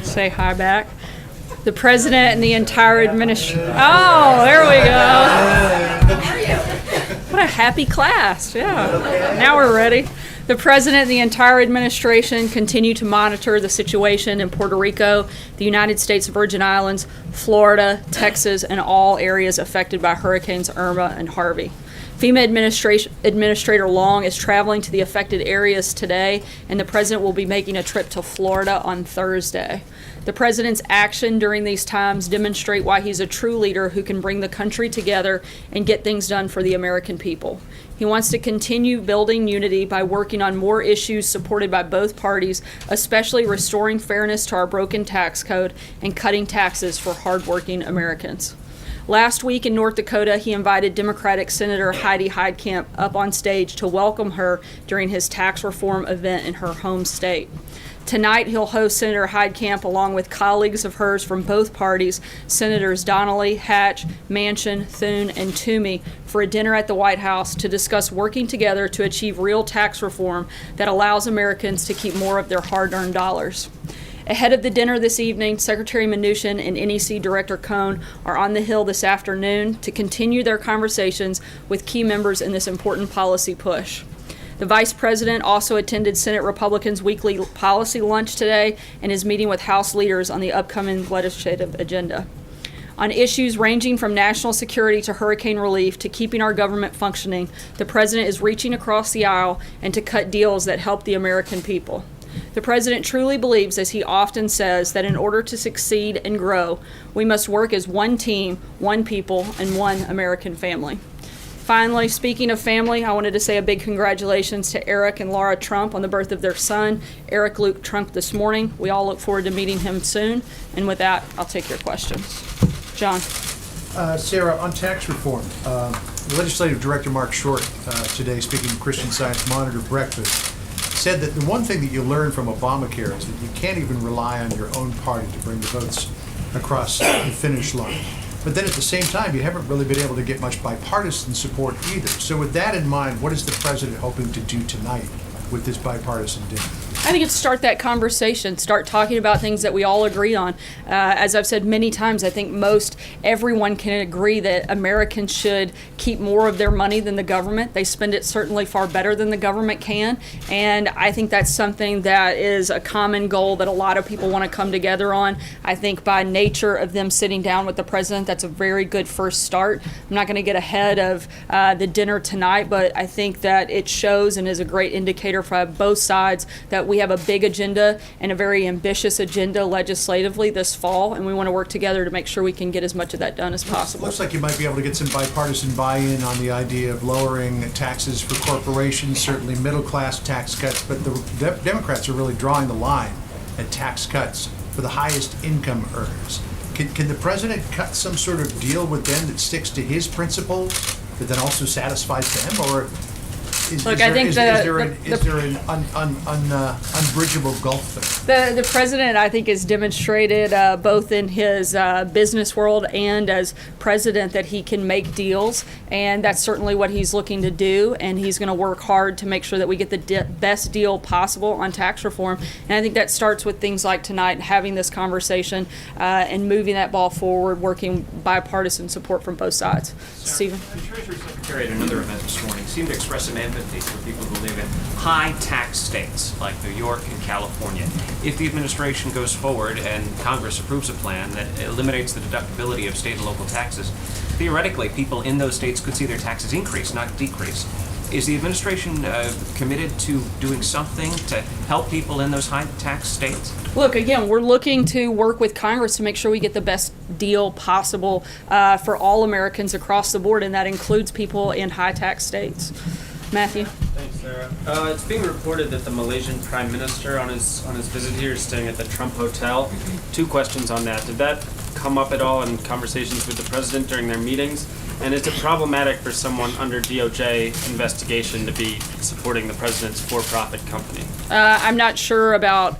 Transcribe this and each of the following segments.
Say hi back. The President and the entire administration. Oh, there we go. What a happy class. Yeah. Now we're ready. The President and the entire administration continue to monitor the situation in Puerto Rico, the United States Virgin Islands, Florida, Texas, and all areas affected by Hurricanes Irma and Harvey. FEMA Administrator Long is traveling to the affected areas today, and the President will be making a trip to Florida on Thursday. The President's action during these times demonstrate why he's a true leader who can bring the country together and get things done for the American people. He wants to continue building unity by working on more issues supported by both parties, especially restoring fairness to our broken tax code and cutting taxes for hardworking Americans. Last week in North Dakota, he invited Democratic Senator Heidi Heitkamp up on stage to welcome her during his tax reform event in her home state. Tonight, he'll host Senator Heitkamp along with colleagues of hers from both parties, Senators Donnelly, Hatch, Manchin, Thune, and Toomey, for a dinner at the White House to discuss working together to achieve real tax reform that allows Americans to keep more of their hard-earned dollars. Ahead of the dinner this evening, Secretary Mnuchin and NEC Director Cohn are on the Hill this afternoon to continue their conversations with key members in this important policy push. The Vice President also attended Senate Republicans' weekly policy lunch today and is meeting with House leaders on the upcoming legislative agenda. On issues ranging from national security to hurricane relief to keeping our government functioning, the President is reaching across the aisle and to cut deals that help the American people. The President truly believes, as he often says, that in order to succeed and grow, we must work as one team, one people, and one American family. Finally, speaking of family, I wanted to say a big congratulations to Eric and Laura Trump on the birth of their son, Eric Luke Trump, this morning. We all look forward to meeting him soon. And with that, I'll take your questions. John. Sarah, on tax reform, Legislative Director Mark Short today, speaking to Christian Science Monitor Breakfast, said that the one thing that you learn from Obamacare is that you can't even rely on your own party to bring the votes across the finish line. But then at the same time, you haven't really been able to get much bipartisan support either. So with that in mind, what is the President hoping to do tonight with this bipartisan dinner? I think it's start that conversation, start talking about things that we all agree on. As I've said many times, I think everyone can agree that Americans should keep more of their money than the government. They spend it certainly far better than the government can. And I think that's something that is a common goal that a lot of people want to come together on. I think by nature of them sitting down with the President, that's a very good first start. I'm not going to get ahead of the dinner tonight, but I think that it shows and is a great indicator for both sides that we have a big agenda and a very ambitious agenda legislatively this fall, and we want to work together to make sure we can get as much of that done as possible. Looks like you might be able to get some bipartisan buy-in on the idea of lowering taxes for corporations, certainly middle-class tax cuts, but the Democrats are really drawing the line at tax cuts for the highest income earners. Can the President cut some sort of deal with them that sticks to his principles but then also satisfies them, or is there an unbridgeable gulf there? The President, I think, has demonstrated both in his business world and as President that he can make deals, and that's certainly what he's looking to do, and he's going to work hard to make sure that we get the best deal possible on tax reform. And I think that starts with things like tonight, having this conversation and moving that ball forward, working bipartisan support from both sides. Stephen? The Treasury Secretary at another event this morning seemed to express some empathy for people who live in high-tax states like New York and California. If the administration goes forward and Congress approves a plan that eliminates the deductibility of state and local taxes, theoretically, people in those states could see their taxes increase, not decrease. Is the administration committed to doing something to help people in those high-tax states? Look, again, we're looking to work with Congress to make sure we get the best deal possible for all Americans across the board, and that includes people in high-tax states. Matthew? Thanks, Sarah. It's being reported that the Malaysian Prime Minister on his visit here is staying at the Trump Hotel. Two questions on that. Did that come up at all in conversations with the President during their meetings? And is it problematic for someone under DOJ investigation to be supporting the President's for-profit company? I'm not sure about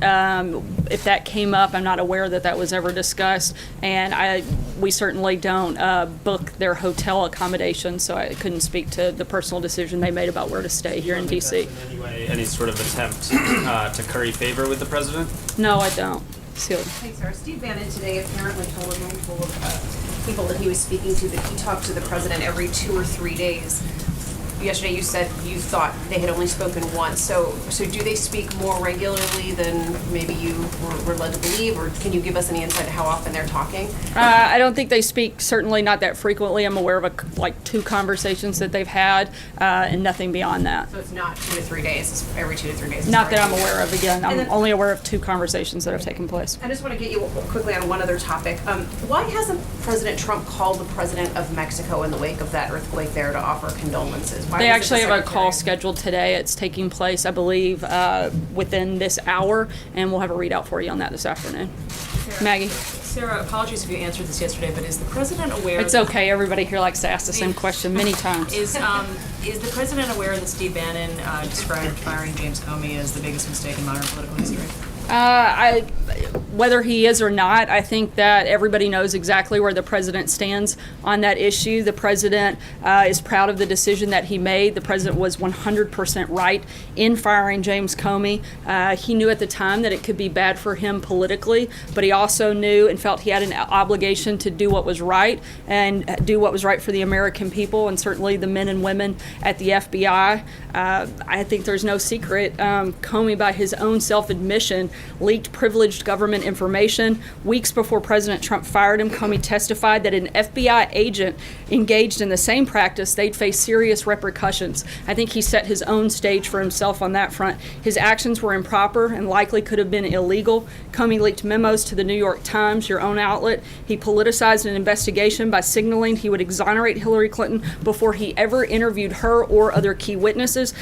if that came up. I'm not aware that that was ever discussed, and we certainly don't book their hotel accommodations, so I couldn't speak to the personal decision they made about where to stay here in D.C. In any way, any sort of attempt to curry favor with the President? No, I don't. sealed. Thanks, sir. Steve Bannon today apparently told a room full of people that he was speaking to that he talked to the president every 2 or 3 days. Yesterday you said you thought they had only spoken once. So do they speak more regularly than maybe you were led to believe, or can you give us any insight to how often they're talking? I don't think they speak, certainly not that frequently. I'm aware of like 2 conversations that they've had, and nothing beyond that. So it's not 2 to 3 days, it's every 2 to 3 days. Not that I'm aware of. Again, I'm And then- only aware of 2 conversations that have taken place. I just want to get you quickly on one other topic. Why hasn't President Trump called the president of Mexico in the wake of that earthquake there to offer condolences? Why They was it actually the have a call secretary? scheduled today. It's taking place, I believe, within this hour, and we'll have a readout for you on that this afternoon. Maggie? Sarah, apologies if you answered this yesterday, but is the president aware? It's okay. Everybody here likes to ask the same question many times. Is the president aware that Steve Bannon described firing James Comey as the biggest mistake in modern political history? Whether he is or not, I think that everybody knows exactly where the president stands on that issue. The president is proud of the decision that he made. The president was 100% right in firing James Comey. He knew at the time that it could be bad for him politically, but he also knew and felt he had an obligation to do what was right and do what was right for the American people and certainly the men and women at the FBI. I think there's no secret. Comey, by his own self-admission, leaked privileged government information. Weeks before President Trump fired him, Comey testified that an FBI agent engaged in the same practice, they'd face serious repercussions. I think he set his own stage for himself on that front. His actions were improper and likely could have been illegal. Comey leaked memos to the New York Times, your own outlet. He politicized an investigation by signaling he would exonerate Hillary Clinton before he ever interviewed her or other key witnesses.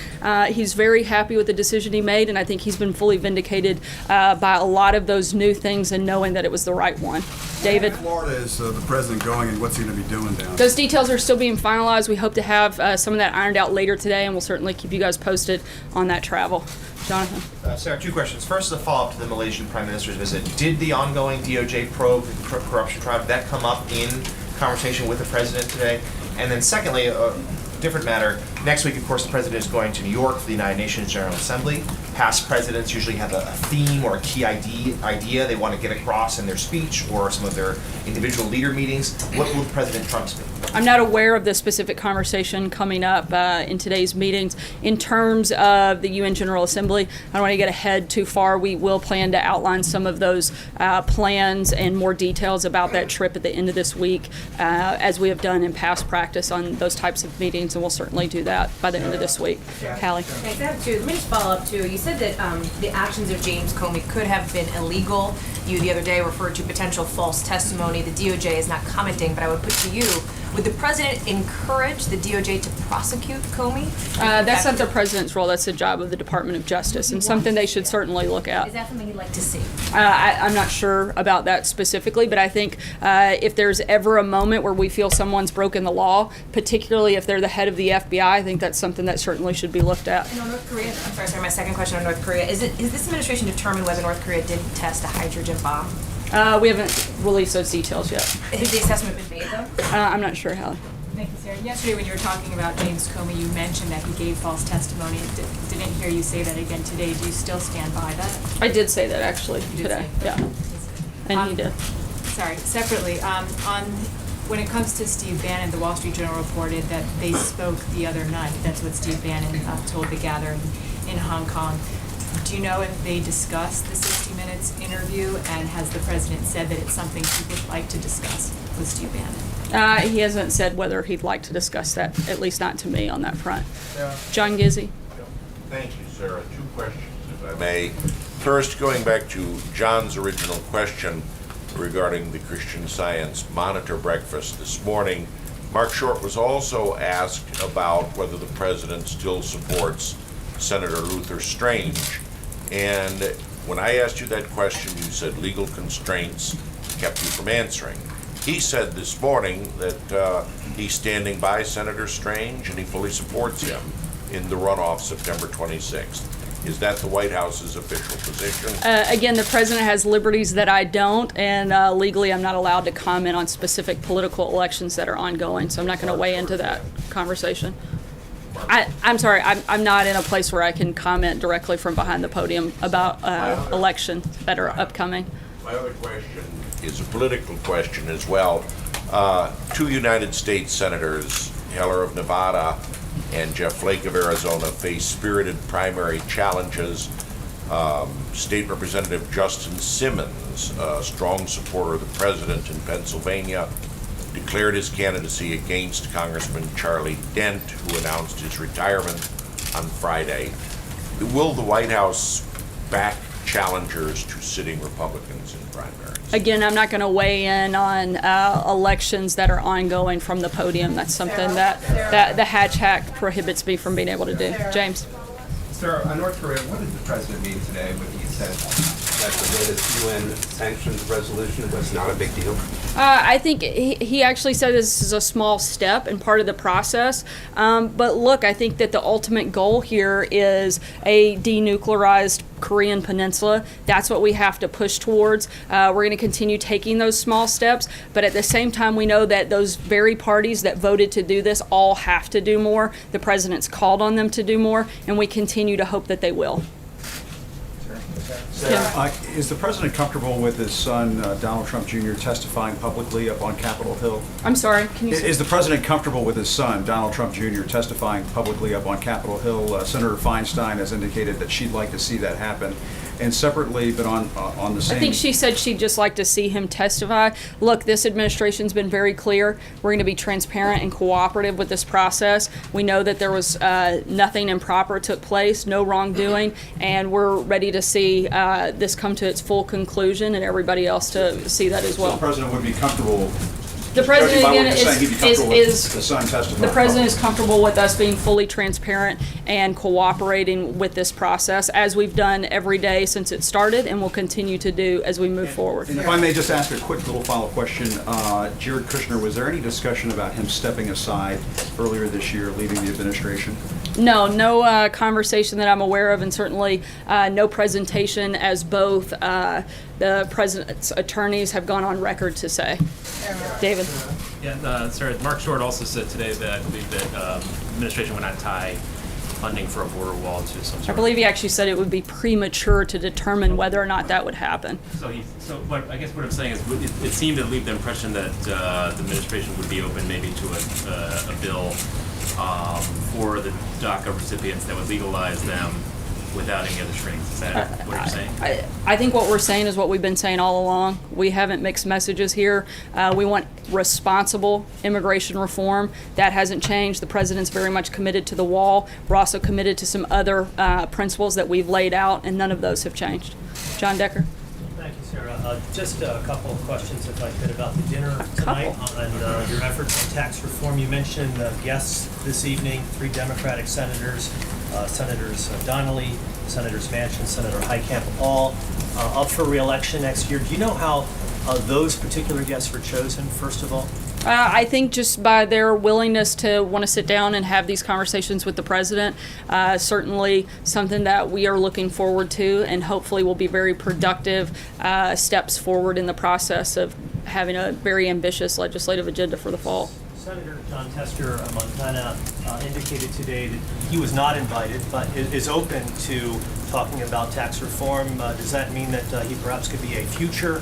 He's very happy with the decision he made, and I think he's been fully vindicated by a lot of those new things and knowing that it was the right one. David? Florida is the president going, and what's he going to be doing down there? Those details are still being finalized. We hope to have some of that ironed out later today, and we'll certainly keep you guys posted on that travel. Jonathan? Sarah, 2 questions. First, a follow-up to the Malaysian Prime Minister's visit. Did the ongoing DOJ probe, corruption trial, did that come up in conversation with the president today? And then secondly, a different matter, next week, of course, the president is going to New York for the United Nations General Assembly. Past presidents usually have a theme or a key idea they want to get across in their speech or some of their individual leader meetings. What will President Trump speak? I'm not aware of the specific conversation coming up in today's meetings. In terms of the UN General Assembly, I don't want to get ahead too far. We will plan to outline some of those plans and more details about that trip at the end of this week, as we have done in past practice on those types of meetings, and we'll certainly do that by the end of this week. Hallie? Thanks. I have 2. Let me just follow up too. You said that the actions of James Comey could have been illegal. You the other day referred to potential false testimony. The DOJ is not commenting, but I would put to you, would the president encourage the DOJ to prosecute Comey? That's not the president's role. That's the job of the Department of Justice, and something they should certainly look at. Is that something you'd like to see? I'm not sure about that specifically, but I think if there's ever a moment where we feel someone's broken the law, particularly if they're the head of the FBI, I think that's something that certainly should be looked at. And on North Korea, I'm sorry, my second question on North Korea. Is this administration determined whether North Korea did test a hydrogen bomb? We haven't released those details yet. Has the assessment been made though? I'm not sure, Hallie. Thank you, Sarah. Yesterday, when you were talking about James Comey, you mentioned that he gave false testimony. Didn't hear you say that again today. Do you still stand by that? I did say that actually You did today. say that. Yeah, and he did. Sorry. Separately, when it comes to Steve Bannon, the Wall Street Journal reported that they spoke the other night. That's what Steve Bannon told the gathering in Hong Kong. Do you know if they discussed the 60 Minutes interview, and has the president said that it's something he would like to discuss with Steve Bannon? He hasn't said whether he'd like to discuss that, at least not to me on that front. John Gizzi? Thank you, Sarah. 2 questions, if I may. First, going back to John's original question regarding the Christian Science Monitor breakfast this morning, Mark Short was also asked about whether the president still supports Senator Luther Strange. And when I asked you that question, you said legal constraints kept you from answering. He said this morning that he's standing by Senator Strange and he fully supports him in the runoff September 26th. Is that the White House's official position? Again, the president has liberties that I don't, and legally I'm not allowed to comment on specific political elections that are ongoing, so I'm not going to weigh into that conversation. I'm sorry, I'm not in a place where I can comment directly from behind the podium about elections that are upcoming. My other question is a political question as well. Two United States senators, Heller of Nevada and Jeff Flake of Arizona, face spirited primary challenges. State Representative Justin Simmons, a strong supporter of the president in Pennsylvania, declared his candidacy against Congressman Charlie Dent, who announced his retirement on Friday. Will the White House back challengers to sitting Republicans in primaries? Again, I'm not going to weigh in on elections that are ongoing from the podium. That's something that the Hatch Act prohibits me from being able to do. James. Sir, on North Korea, what did the president mean today when he said that the latest UN sanctions resolution was not a big deal? I think he actually said this is a small step and part of the process. But look, I think that the ultimate goal here is a denuclearized Korean peninsula. That's what we have to push towards. We're going to continue taking those small steps, but at the same time, we know that those very parties that voted to do this all have to do more. The president's called on them to do more, and we continue to hope that they will. Is the president comfortable with his son, Donald Trump Jr., testifying publicly up on Capitol Hill? I'm sorry, can you say? Is the president comfortable with his son, Donald Trump Jr., testifying publicly up on Capitol Hill? Senator Feinstein has indicated that she'd like to see that happen. And separately, but on the same... I think she said she'd just like to see him testify. Look, this administration's been very clear. We're going to be transparent and cooperative with this process. We know that there was nothing improper took place, no wrongdoing, and we're ready to see this come to its full conclusion and everybody else to see that as well. So the president would be comfortable... The president, again, the president is comfortable with us being fully transparent and cooperating with this process, as we've done every day since it started, and will continue to do as we move forward. And if I may just ask a quick little follow-up question, Jared Kushner, was there any discussion about him stepping aside earlier this year, leaving the administration? No conversation that I'm aware of, and certainly no presentation, as both the president's attorneys have gone on record to say. David. Yeah, sorry. Mark Short also said today that I believe that administration would not tie funding for a border wall to some sort. I believe he actually said it would be premature to determine whether or not that would happen. So what I guess what I'm saying is, it seemed to leave the impression that the administration would be open maybe to a bill for the DACA recipients that would legalize them without any other strings. Is that what you're saying? I think what we're saying is what we've been saying all along. We haven't mixed messages here. We want responsible immigration reform. That hasn't changed. The president's very much committed to the wall. We're also committed to some other principles that we've laid out, and none of those have changed. John Decker. Thank you, Sarah. Just a couple of questions, if I could, about the dinner tonight and your efforts on tax reform. You mentioned guests this evening, 3 Democratic senators, Senators Donnelly, Senators Manchin, Senator Heitkamp, all up for re-election next year. Do you know how those particular guests were chosen, first of all? I think just by their willingness to want to sit down and have these conversations with the president, certainly something that we are looking forward to, and hopefully will be very productive steps forward in the process of having a very ambitious legislative agenda for the fall. Senator John Tester of Montana indicated today that he was not invited, but is open to talking about tax reform. Does that mean that he perhaps could be a future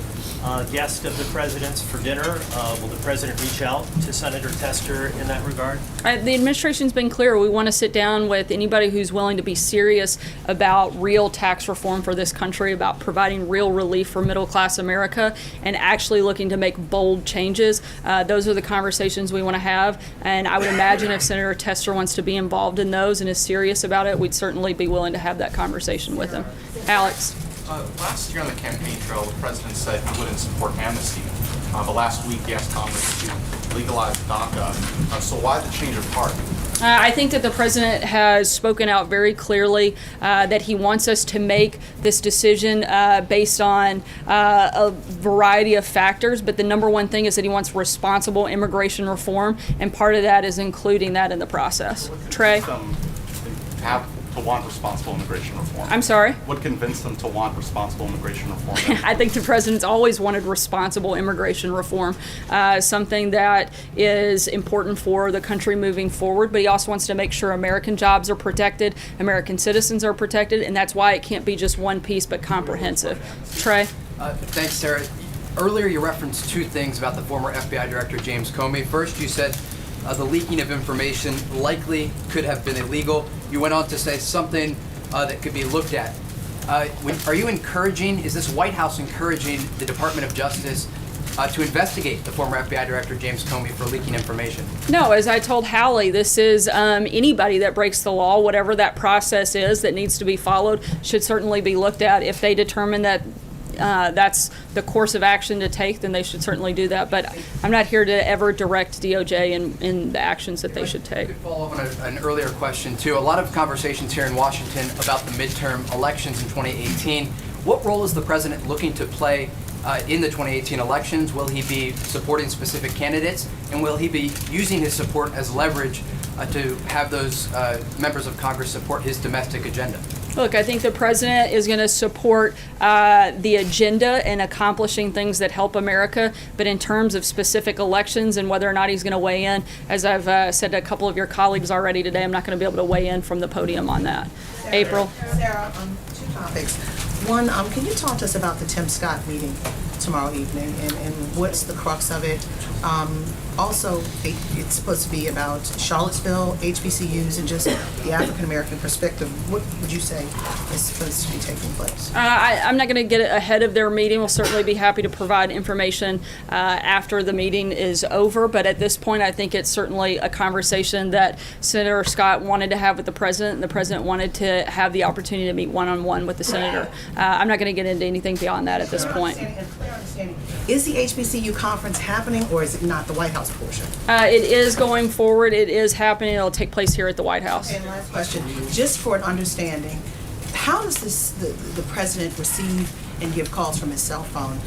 guest of the president's for dinner? Will the president reach out to Senator Tester in that regard? The administration's been clear. We want to sit down with anybody who's willing to be serious about real tax reform for this country, about providing real relief for middle-class America, and actually looking to make bold changes. Those are the conversations we want to have, and I would imagine if Senator Tester wants to be involved in those and is serious about it, we'd certainly be willing to have that conversation with him. Alex. Last year on the campaign trail, the president said he wouldn't support amnesty. But last week, he asked Congress to legalize DACA. So why the change of heart? I think that the president has spoken out very clearly that he wants us to make this decision based on a variety of factors, but the number one thing is that he wants responsible immigration reform, and part of that is including that in the process. Trey? To want responsible immigration reform. I'm sorry? What convinced them to want responsible immigration reform? I think the president's always wanted responsible immigration reform, something that is important for the country moving forward, but he also wants to make sure American jobs are protected, American citizens are protected, and that's why it can't be just one piece but comprehensive. Trey? Thanks, Sarah. Earlier, you referenced two things about the former FBI Director James Comey. First, you said the leaking of information likely could have been illegal. You went on to say something that could be looked at. Are you encouraging, is this White House encouraging the Department of Justice to investigate the former FBI Director James Comey for leaking information? No, as I told Hallie, this is anybody that breaks the law, whatever that process is that needs to be followed, should certainly be looked at. If they determine that that's the course of action to take, then they should certainly do that. But I'm not here to ever direct DOJ in the actions that they should take. I could follow up on an earlier question, too. A lot of conversations here in Washington about the midterm elections in 2018. What role is the president looking to play in the 2018 elections? Will he be supporting specific candidates? And will he be using his support as leverage to have those members of Congress support his domestic agenda? Look, I think the president is going to support the agenda and accomplishing things that help America. But in terms of specific elections and whether or not he's going to weigh in, as I've said to a couple of your colleagues already today, I'm not going to be able to weigh in from the podium on that. April? Sarah, two topics. One, can you talk to us about the Tim Scott meeting tomorrow evening and what's the crux of it? Also, it's supposed to be about Charlottesville, HBCUs, and just the African-American perspective. What would you say is supposed to be taking place? I'm not going to get ahead of their meeting. We'll certainly be happy to provide information after the meeting is over. But at this point, I think it's certainly a conversation that Senator Scott wanted to have with the president, and the president wanted to have the opportunity to meet one-on-one with the senator. I'm not going to get into anything beyond that at this point. Is the HBCU conference happening, or is it not the White House portion? It is going forward. It is happening. It'll take place here at the White House. And last question, just for an understanding, how does the president receive and give calls from his cell phone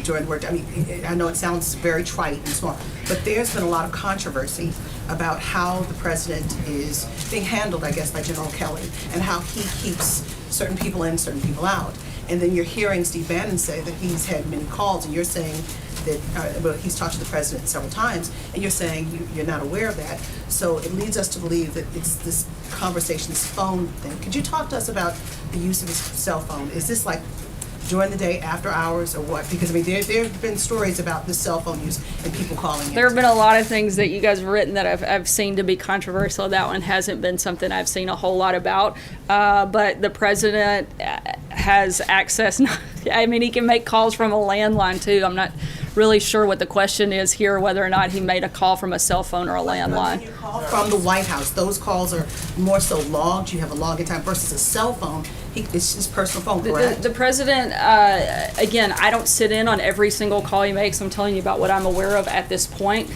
during work? I mean, I know it sounds very trite and small, but there's been a lot of controversy about how the president is being handled, I guess, by General Kelly, and how he keeps certain people in, certain people out. And then you're hearing Steve Bannon say that he's had many calls, and you're saying that, well, he's talked to the president several times, and you're saying you're not aware of that. So it leads us to believe that it's this conversation, this phone thing. Could you talk to us about the use of his cell phone? Is this like during the day, after hours, or what? Because, I mean, there have been stories about the cell phone use and people calling in. There have been a lot of things that you guys have written that I've seen to be controversial. That one hasn't been something I've seen a whole lot about. But the president has access. I mean, he can make calls from a landline, too. I'm not really sure what the question is here, whether or not he made a call from a cell phone or a landline. When you call from the White House, those calls are more so logged. You have a login time versus a cell phone. It's his personal phone, correct? The president, again, I don't sit in on every single call he makes. I'm telling you about what I'm aware of at this point.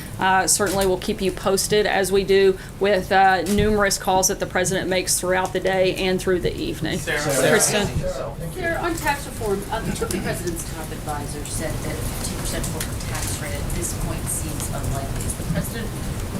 Certainly we'll keep you posted, as we do with numerous calls that the president makes throughout the day and through the evening. Kristen? Sarah, on tax reform, two of the president's top advisors said that a 15% corporate tax rate at this point seems unlikely. Is the president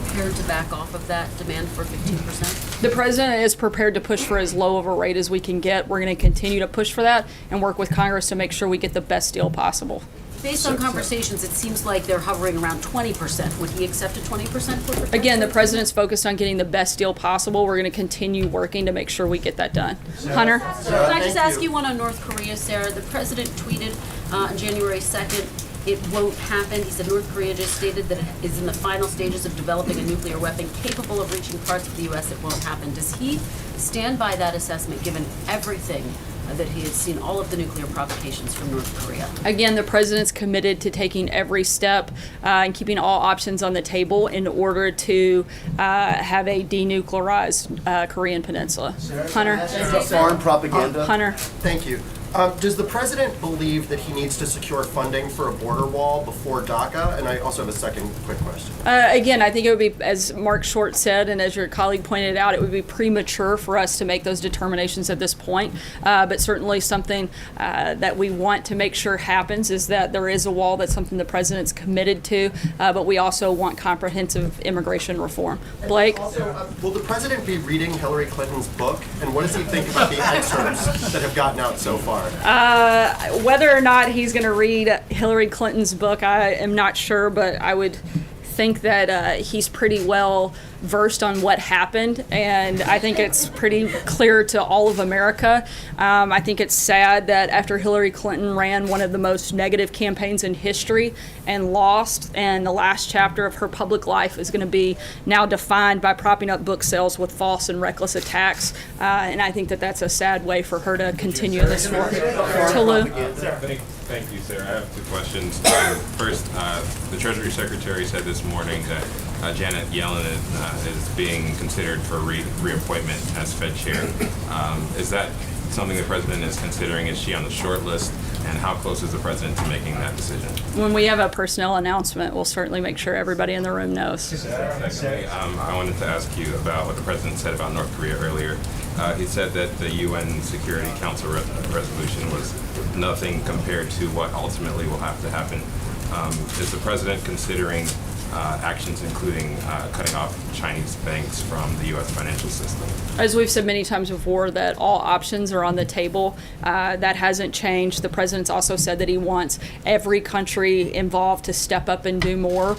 prepared to back off of that demand for 15%? The president is prepared to push for as low of a rate as we can get. We're going to continue to push for that and work with Congress to make sure we get the best deal possible. Based on conversations, it seems like they're hovering around 20%. Would he accept a 20% corporate tax Again, the rate? president's focused on getting the best deal possible. We're going to continue working to make sure we get that done. Hunter? Can I just ask you one on North Korea, Sarah? The president tweeted on January 2nd, it won't happen. He said North Korea just stated that it is in the final stages of developing a nuclear weapon capable of reaching parts of the U.S. It won't happen. Does he stand by that assessment, given everything that he has seen, all of the nuclear provocations from North Korea? Again, the president's committed to taking every step and keeping all options on the table in order to have a denuclearized Korean peninsula. Hunter? Foreign propaganda. Hunter? Thank you. Does the president believe that he needs to secure funding for a border wall before DACA? And I also have a second quick question. Again, I think it would be, as Mark Short said, and as your colleague pointed out, it would be premature for us to make those determinations at this point. But certainly something that we want to make sure happens is that there is a wall. That's something the president's committed to. But we also want comprehensive immigration reform. Blake? Also, will the president be reading Hillary Clinton's book? And what does he think about the excerpts that have gotten out so far? Whether or not he's going to read Hillary Clinton's book, I am not sure, but I would think that he's pretty well versed on what happened, and I think it's pretty clear to all of America. I think it's sad that after Hillary Clinton ran one of the most negative campaigns in history and lost, and the last chapter of her public life is going to be now defined by propping up book sales with false and reckless attacks, and I think that that's a sad way for her to continue this work. Thank you, Sarah. I have two questions. First, the Treasury Secretary said this morning that Janet Yellen is being considered for reappointment as Fed chair. Is that something the president is considering? Is she on the short list? And how close is the president to making that decision? When we have a personnel announcement, we'll certainly make sure everybody in the room knows. Secondly, I wanted to ask you about what the president said about North Korea earlier. He said that the UN Security Council resolution was nothing compared to what ultimately will have to happen. Is the president considering actions including cutting off Chinese banks from the U.S. financial system? As we've said many times before, that all options are on the table. That hasn't changed. The president's also said that he wants every country involved to step up and do more.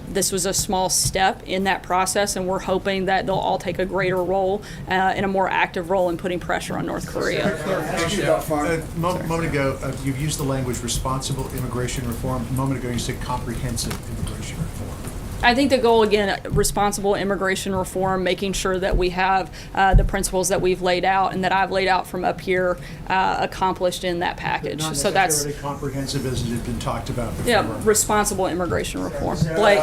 This was a small step in that process, and we're hoping that they'll all take a greater role and a more active role in putting pressure on North Korea. A moment ago, you've used the language responsible immigration reform. A moment ago, you said comprehensive immigration reform. I think the goal, again, responsible immigration reform, making sure that we have the principles that we've laid out and that I've laid out from up here accomplished in that package. So that's comprehensive as it had been talked about before. Yeah, responsible immigration reform. Blake.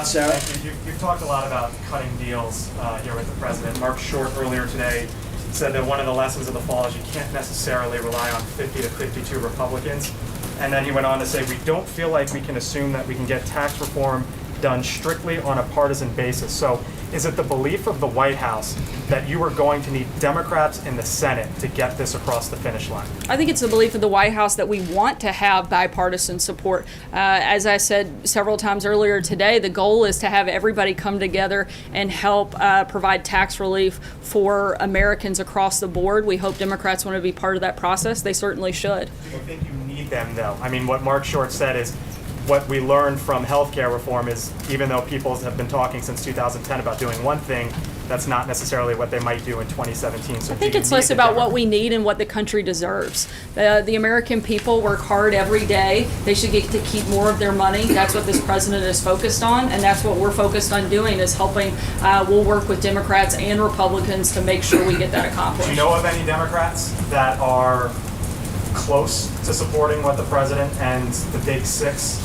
You've talked a lot about cutting deals here with the president. Mark Short earlier today said that one of the lessons of the fall is you can't necessarily rely on 50 to 52 Republicans. And then he went on to say, we don't feel like we can assume that we can get tax reform done strictly on a partisan basis. So is it the belief of the White House that you are going to need Democrats in the Senate to get this across the finish line? I think it's the belief of the White House that we want to have bipartisan support. As I said several times earlier today, the goal is to have everybody come together and help provide tax relief for Americans across the board. We hope Democrats want to be part of that process. They certainly should. Do you think you need them, though? I mean, what Mark Short said is, what we learned from healthcare reform is even though people have been talking since 2010 about doing one thing, that's not necessarily what they might do in 2017. So I think it's less about what we need and what the country deserves. The American people work hard every day. They should get to keep more of their money. That's what this president is focused on, and that's what we're focused on doing, is helping. We'll work with Democrats and Republicans to make sure we get that accomplished. Do you know of any Democrats that are close to supporting what the president and the Big Six,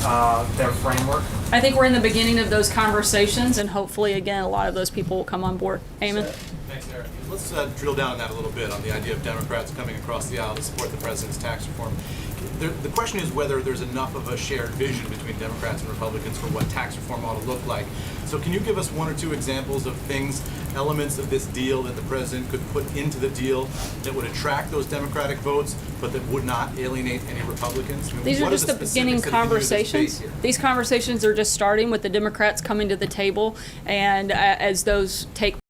their framework? I think we're in the beginning of those conversations, and hopefully, again, a lot of those people will come on board. Eamon? Thanks, Eric. Let's drill down on that a little bit, on the idea of Democrats coming across the aisle to support the president's tax reform. The question is whether there's enough of a shared vision between Democrats and Republicans for what tax reform ought to look like. So can you give us one or two examples of things, elements of this deal that the president could put into the deal that would attract those Democratic votes, but that would not alienate any Republicans? I mean, These are just the beginning conversations. These conversations are just starting with the Democrats coming to the table, and as those take